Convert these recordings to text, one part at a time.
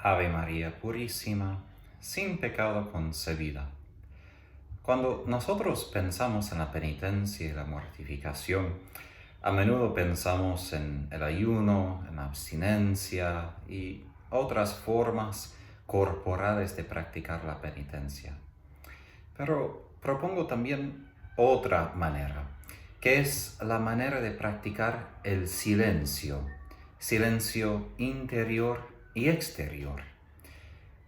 Ave María Purísima, sin pecado concebida. Cuando nosotros pensamos en la penitencia y la mortificación, a menudo pensamos en el ayuno, en la abstinencia y otras formas corporales de practicar la penitencia. Pero propongo también otra manera, que es la manera de practicar el silencio interior y exterior.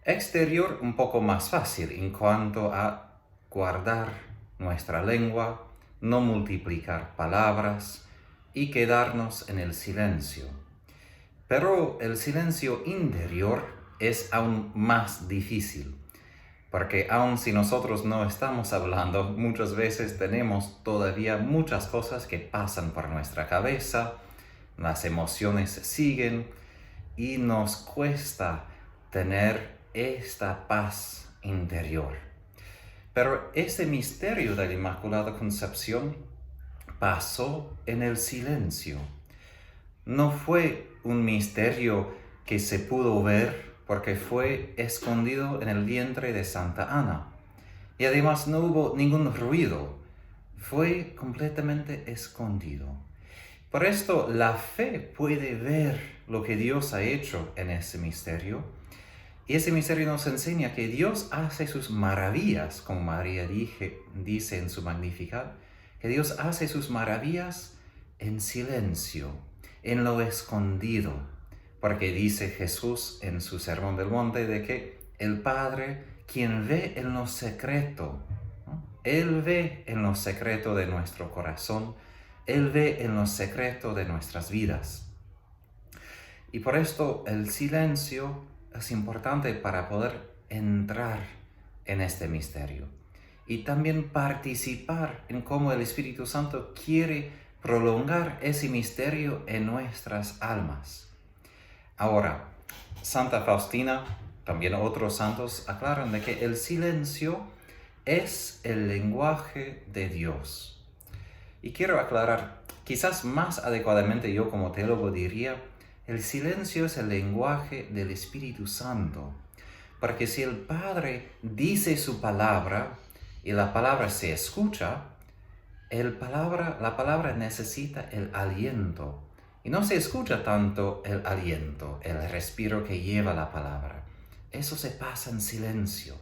Exterior un poco más fácil en cuanto a guardar nuestra lengua, no multiplicar palabras y quedarnos en el silencio. Pero el silencio interior es aún más difícil, porque aun si nosotros no estamos hablando, muchas veces tenemos todavía muchas cosas que pasan por nuestra cabeza, las emociones siguen y nos cuesta tener esta paz interior. Pero ese misterio de la Inmaculada Concepción pasó en el silencio. No fue un misterio que se pudo ver porque fue escondido en el vientre de Santa Ana. Y además no hubo ningún ruido. Fue completamente escondido. Por esto la fe puede ver lo que Dios ha hecho en ese misterio. Y ese misterio nos enseña que Dios hace sus maravillas, como María dice en su Magnificat, que Dios hace sus maravillas en silencio, en lo escondido. Porque dice Jesús en su Sermón del Monte de que el Padre, quien ve en lo secreto, ¿no? Él ve en lo secreto de nuestro corazón, Él ve en lo secreto de nuestras vidas. Y por esto el silencio es importante para poder entrar en este misterio y también participar en cómo el Espíritu Santo quiere prolongar ese misterio en nuestras almas. Ahora, Santa Faustina, también otros santos, aclaran de que el silencio es el lenguaje de Dios. Y quiero aclarar, quizás más adecuadamente yo como teólogo diría, el silencio es el lenguaje del Espíritu Santo. Porque si el Padre dice su palabra y la palabra se escucha, la palabra necesita el aliento. Y no se escucha tanto el aliento, el respiro que lleva la palabra. Eso se pasa en silencio.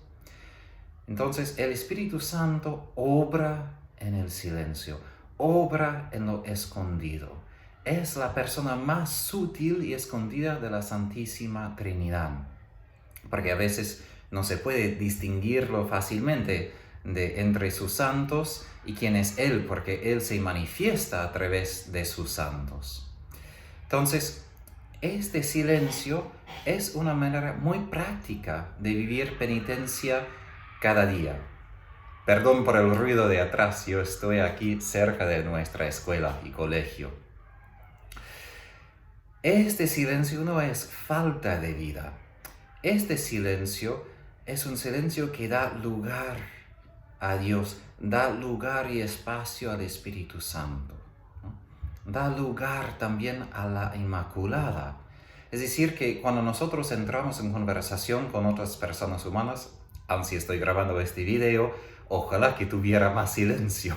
Entonces el Espíritu Santo obra en el silencio, obra en lo escondido. Es la persona más sutil y escondida de la Santísima Trinidad. Porque a veces no se puede distinguirlo fácilmente entre sus santos y quién es Él, porque Él se manifiesta a través de sus santos. Entonces, este silencio es una manera muy práctica de vivir penitencia cada día. Perdón por el ruido de atrás, yo estoy aquí cerca de nuestra escuela y colegio. Este silencio no es falta de vida. Este silencio es un silencio que da lugar a Dios, da lugar y espacio al Espíritu Santo, ¿no? Da lugar también a la Inmaculada. Es decir, que cuando nosotros entramos en conversación con otras personas humanas, aun si estoy grabando este video, ojalá que tuviera más silencio,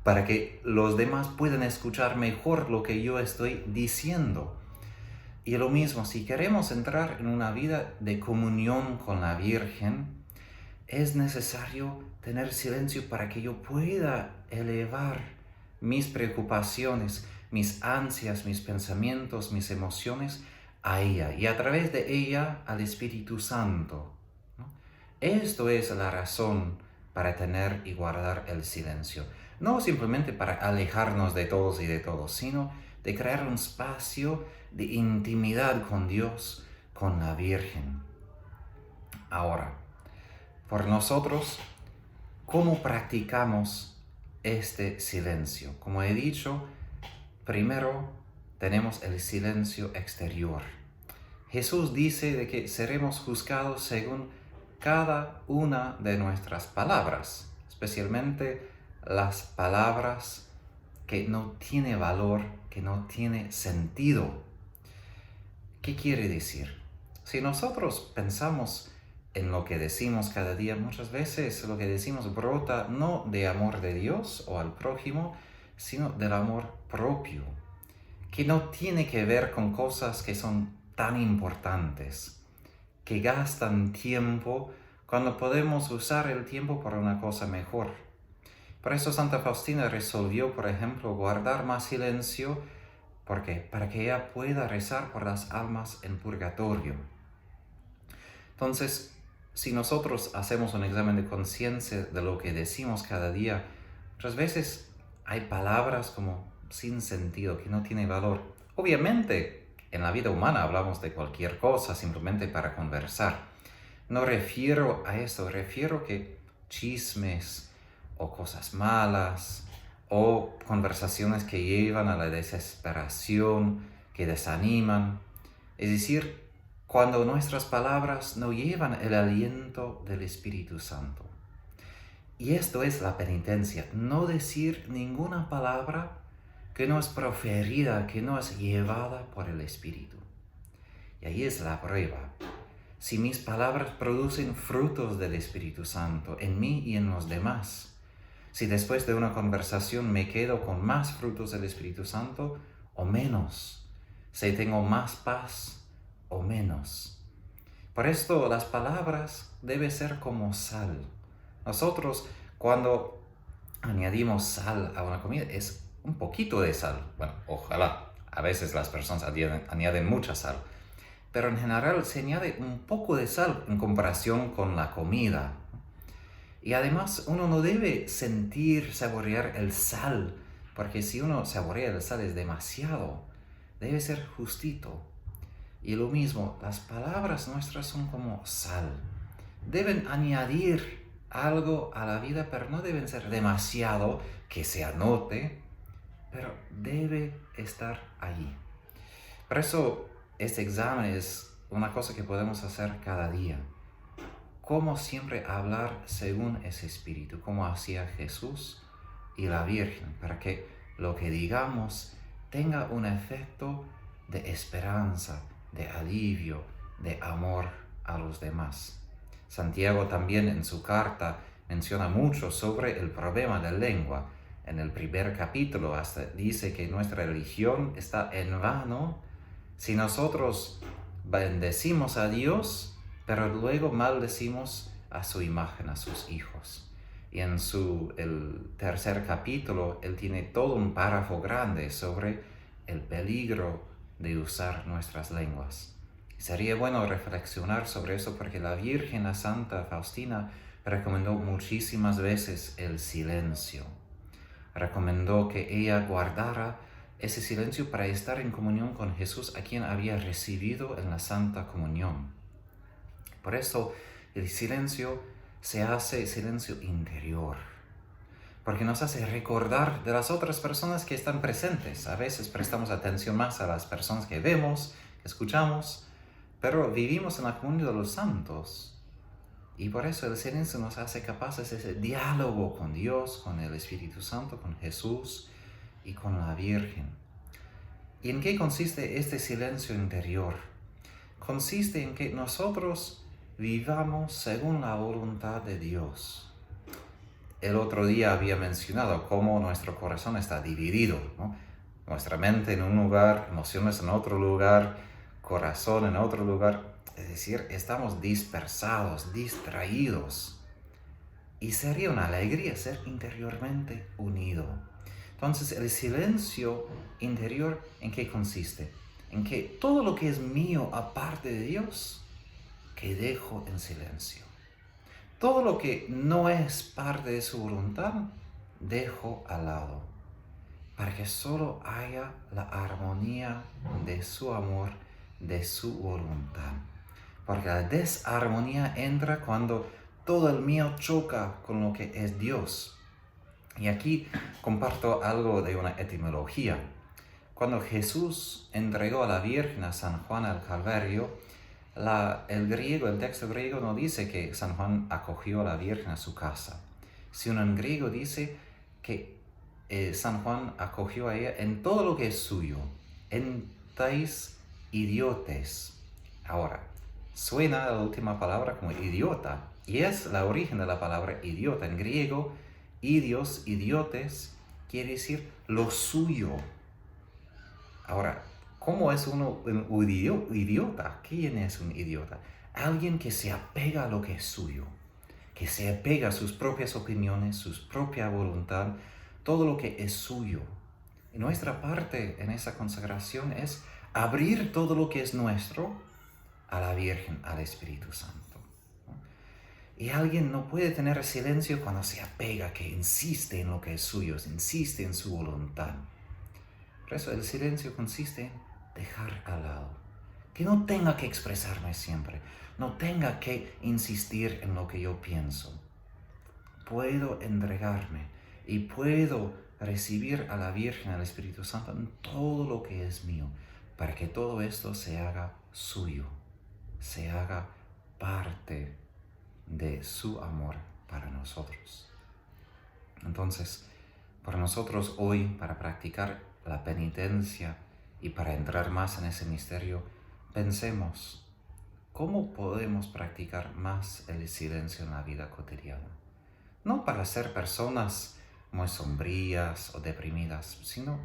para que los demás puedan escuchar mejor lo que yo estoy diciendo. Y lo mismo, si queremos entrar en una vida de comunión con la Virgen, es necesario tener silencio para que yo pueda elevar mis preocupaciones, mis ansias, mis pensamientos, mis emociones a ella y a través de ella al Espíritu Santo, ¿no? Esto es la razón para tener y guardar el silencio. No simplemente para alejarnos de todos y de todos, sino de crear un espacio de intimidad con Dios, con la Virgen. Ahora, por nosotros, ¿cómo practicamos este silencio? Como he dicho, primero tenemos el silencio exterior. Jesús dice de que seremos juzgados según cada una de nuestras palabras, especialmente las palabras que no tienen valor, que no tienen sentido. ¿Qué quiere decir? Si nosotros pensamos en lo que decimos cada día, muchas veces lo que decimos brota no de amor de Dios o al prójimo, sino del amor propio, que no tiene que ver con cosas que son tan importantes, que gastan tiempo cuando podemos usar el tiempo para una cosa mejor. Por eso Santa Faustina resolvió, por ejemplo, guardar más silencio, porque para que ella pueda rezar por las almas en purgatorio. Entonces, si nosotros hacemos un examen de conciencia de lo que decimos cada día, muchas veces hay palabras como sin sentido, que no tienen valor. Obviamente, en la vida humana hablamos de cualquier cosa simplemente para conversar. No refiero a eso, refiero que chismes o cosas malas o conversaciones que llevan a la desesperación, que desaniman. Es decir, cuando nuestras palabras no llevan el aliento del Espíritu Santo. Y esto es la penitencia, no decir ninguna palabra que no es proferida, que no es llevada por el Espíritu. Y ahí es la prueba. Si mis palabras producen frutos del Espíritu Santo en mí y en los demás, si después de una conversación me quedo con más frutos del Espíritu Santo o menos, si tengo más paz o menos. Por esto las palabras deben ser como sal. Nosotros cuando añadimos sal a una comida es un poquito de sal. Bueno, ojalá. A veces las personas añaden mucha sal. Pero en general se añade un poco de sal en comparación con la comida. Y además uno no debe saborear el sal, porque si uno saborea el sal es demasiado. Debe ser justito. Y lo mismo, las palabras nuestras son como sal. Deben añadir algo a la vida, pero no deben ser demasiado que se anote, pero debe estar allí. Por eso este examen es una cosa que podemos hacer cada día. Cómo siempre hablar según ese espíritu, como hacía Jesús y la Virgen, para que lo que digamos tenga un efecto de esperanza, de alivio, de amor a los demás. Santiago también en su carta menciona mucho sobre el problema de la lengua. En el primer capítulo hasta dice que nuestra religión está en vano si nosotros bendecimos a Dios, pero luego maldecimos a su imagen, a sus hijos. Y en el tercer capítulo, él tiene todo un párrafo grande sobre el peligro de usar nuestras lenguas. Sería bueno reflexionar sobre eso porque la Virgen, la Santa Faustina, recomendó muchísimas veces el silencio. Recomendó que ella guardara ese silencio para estar en comunión con Jesús, a quien había recibido en la Santa Comunión. Por eso el silencio se hace silencio interior, porque nos hace recordar de las otras personas que están presentes. A veces prestamos atención más a las personas que vemos, que escuchamos, pero vivimos en la comunión de los santos. Y por eso el silencio nos hace capaces de ese diálogo con Dios, con el Espíritu Santo, con Jesús y con la Virgen. ¿Y en qué consiste este silencio interior? Consiste en que nosotros vivamos según la voluntad de Dios. El otro día había mencionado cómo nuestro corazón está dividido, ¿no? Nuestra mente en un lugar, emociones en otro lugar, corazón en otro lugar. Es decir, estamos dispersados, distraídos. Y sería una alegría ser interiormente unido. Entonces, el silencio interior, ¿en qué consiste? En que todo lo que es mío aparte de Dios, que dejo en silencio. Todo lo que no es parte de su voluntad, dejo al lado. Para que solo haya la armonía de su amor, de su voluntad. Porque la desarmonía entra cuando todo el mío choca con lo que es Dios. Y aquí comparto algo de una etimología. Cuando Jesús entregó a la Virgen a San Juan al Calvario, el texto griego no dice que San Juan acogió a la Virgen a su casa, sino en griego dice que San Juan acogió a ella en todo lo que es suyo, en tais idiotes. Ahora, suena la última palabra como idiota, y es la origen de la palabra idiota. En griego, idios, idiotes, quiere decir lo suyo. Ahora, ¿cómo es uno un idiota? ¿Quién es un idiota? Alguien que se apega a lo que es suyo, que se apega a sus propias opiniones, su propia voluntad, todo lo que es suyo. Y nuestra parte en esa consagración es abrir todo lo que es nuestro a la Virgen, al Espíritu Santo. Y alguien no puede tener silencio cuando se apega, que insiste en lo que es suyo, insiste en su voluntad. Por eso el silencio consiste en dejar al lado. Que no tenga que expresarme siempre, no tenga que insistir en lo que yo pienso. Puedo entregarme y puedo recibir a la Virgen, al Espíritu Santo, en todo lo que es mío, para que todo esto se haga suyo, se haga parte de su amor para nosotros. Entonces, para nosotros hoy, para practicar la penitencia y para entrar más en ese misterio, pensemos, ¿cómo podemos practicar más el silencio en la vida cotidiana? No para ser personas muy sombrías o deprimidas, sino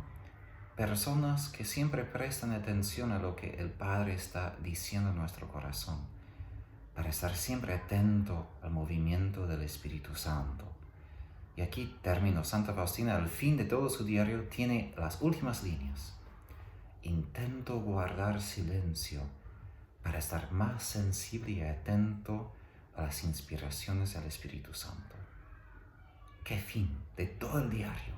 personas que siempre prestan atención a lo que el Padre está diciendo en nuestro corazón, para estar siempre atento al movimiento del Espíritu Santo. Y aquí termino. Santa Faustina, al fin de todo su diario, tiene las últimas líneas. Intento guardar silencio para estar más sensible y atento a las inspiraciones del Espíritu Santo. ¿Qué fin de todo el diario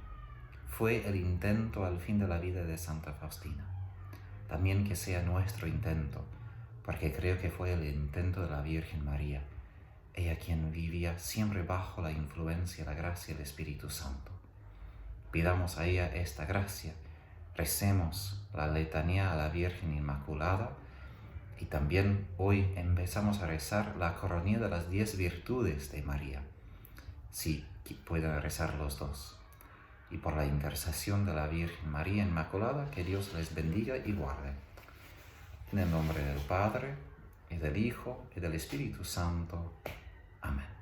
fue el intento al fin de la vida de Santa Faustina? También que sea nuestro intento, porque creo que fue el intento de la Virgen María, ella quien vivía siempre bajo la influencia, la gracia del Espíritu Santo. Pidamos a ella esta gracia, recemos la letanía a la Virgen Inmaculada y también hoy empezamos a rezar la coronilla de las 10 virtudes de María, si pueden rezar los dos. Y por la intercesión de la Virgen María Inmaculada, que Dios les bendiga y guarde. En el nombre del Padre, y del Hijo, y del Espíritu Santo. Amén.